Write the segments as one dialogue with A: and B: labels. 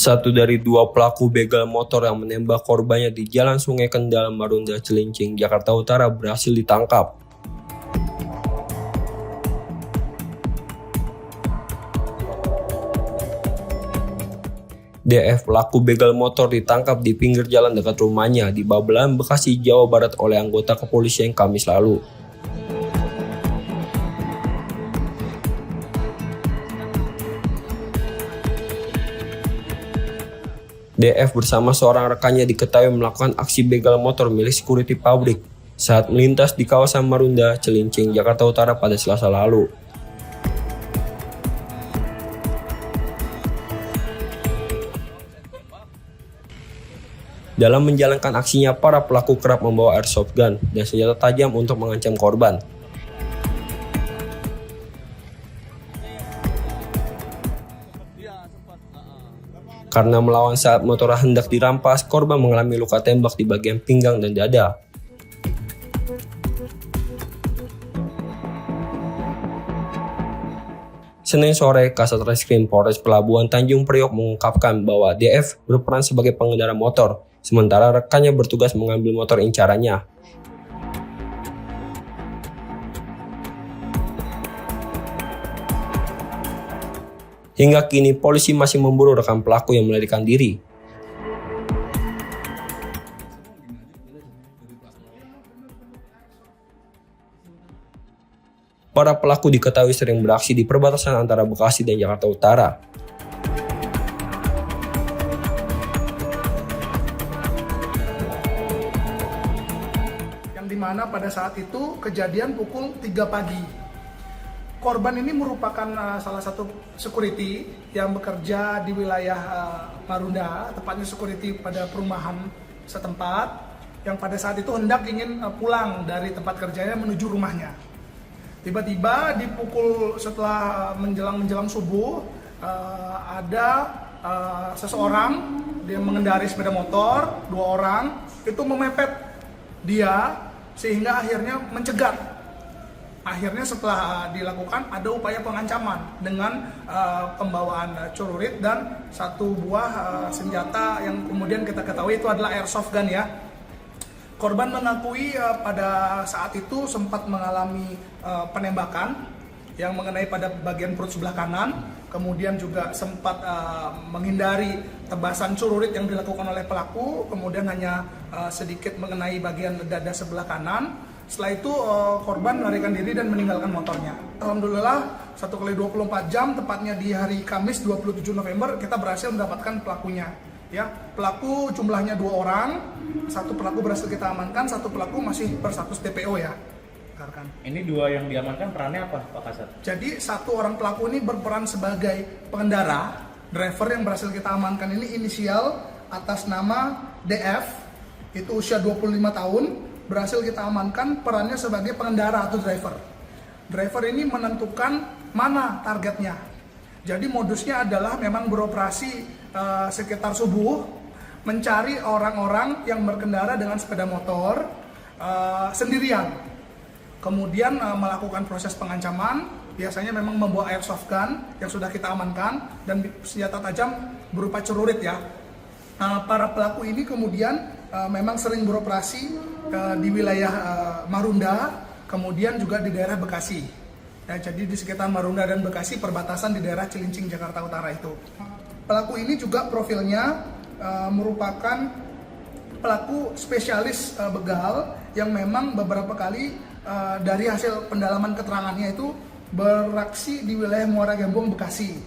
A: Satu dari dua pelaku begal motor yang menembak korbannya di Jalan Sungai Kendal, Marunda, Cilincing, Jakarta Utara berhasil ditangkap. DF, pelaku begal motor, ditangkap di pinggir jalan dekat rumahnya di Babelan, Bekasi, Jawa Barat oleh anggota kepolisian Kamis lalu. DF bersama seorang rekannya diketahui melakukan aksi begal motor milik security pabrik saat melintas di kawasan Marunda, Cilincing, Jakarta Utara pada Selasa lalu. Dalam menjalankan aksinya, para pelaku kerap membawa airsoft gun dan senjata tajam untuk mengancam korban. Karena melawan saat motor hendak dirampas, korban mengalami luka tembak di bagian pinggang dan dada. Senin sore, Kasat Reskrim Polres Pelabuhan Tanjung Priok mengungkapkan bahwa DF berperan sebagai pengendara motor, sementara rekannya bertugas mengambil motor incarannya. Hingga kini, polisi masih memburu rekan pelaku yang melarikan diri. Para pelaku diketahui sering beraksi di perbatasan antara Bekasi dan Jakarta Utara.
B: Yang dimana pada saat itu kejadian pukul 3 pagi. Korban ini merupakan salah satu security yang bekerja di wilayah Marunda, tepatnya security pada perumahan setempat, yang pada saat itu hendak ingin pulang dari tempat kerjanya menuju rumahnya. Tiba-tiba setelah menjelang subuh, ada seseorang, dia mengendarai sepeda motor, 2 orang, itu memepet dia sehingga akhirnya mencegat. Akhirnya setelah dilakukan ada upaya pengancaman dengan pembawaan celurit dan 1 buah senjata yang kemudian kita ketahui itu adalah airsoft gun ya. Korban mengakui pada saat itu sempat mengalami penembakan yang mengenai pada bagian perut sebelah kanan, kemudian juga sempat menghindari tebasan celurit yang dilakukan oleh pelaku, kemudian hanya sedikit mengenai bagian dada sebelah kanan. Setelah itu korban melarikan diri dan meninggalkan motornya. Alhamdulillah 1x24 jam, tepatnya di hari Kamis 27 November, kita berhasil mendapatkan pelakunya. Ya, pelaku jumlahnya 2 orang, 1 pelaku berhasil kita amankan, 1 pelaku masih berstatus DPO ya.
C: Ini 2 yang diamankan perannya apa, Pak Kasat?
B: Jadi 1 orang pelaku ini berperan sebagai pengendara, driver yang berhasil kita amankan ini inisial atas nama DF, itu usia 25 tahun, berhasil kita amankan perannya sebagai pengendara atau driver. Driver ini menentukan mana targetnya. Jadi modusnya adalah memang beroperasi sekitar subuh, mencari orang-orang yang berkendara dengan sepeda motor sendirian. Kemudian melakukan proses pengancaman, biasanya memang membawa airsoft gun yang sudah kita amankan dan senjata tajam berupa celurit ya. Para pelaku ini kemudian memang sering beroperasi di wilayah Marunda, kemudian juga di daerah Bekasi. Ya, jadi di sekitar Marunda dan Bekasi, perbatasan di daerah Cilincing, Jakarta Utara itu. Pelaku ini juga profilnya merupakan pelaku spesialis begal yang memang beberapa kali dari hasil pendalaman keterangannya itu beraksi di wilayah Muara Gembong, Bekasi.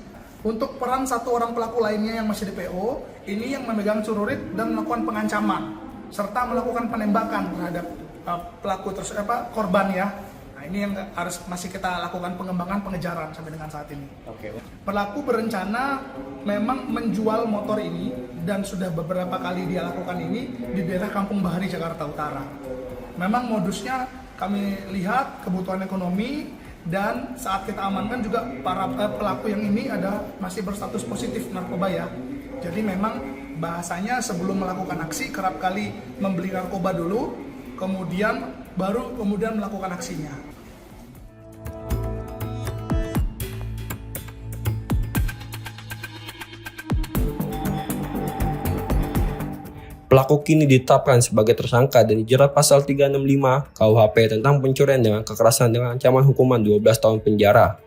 B: Untuk peran 1 orang pelaku lainnya yang masih DPO, ini yang memegang celurit dan melakukan pengancaman serta melakukan penembakan terhadap pelaku korban ya. Nah, ini yang harus masih kita lakukan pengembangan pengejaran sampai dengan saat ini.
C: Oke.
B: Pelaku berencana memang menjual motor ini dan sudah beberapa kali dia lakukan ini di daerah Kampung Bahari, Jakarta Utara. Memang modusnya kami lihat kebutuhan ekonomi, dan saat kita amankan juga para pelaku yang ini masih berstatus positif narkoba ya. Jadi memang bahasanya sebelum melakukan aksi kerap kali membeli narkoba dulu, kemudian melakukan aksinya.
A: Pelaku kini ditetapkan sebagai tersangka dan dijerat pasal 365 KUHP tentang pencurian dengan kekerasan dengan ancaman hukuman 12 tahun penjara.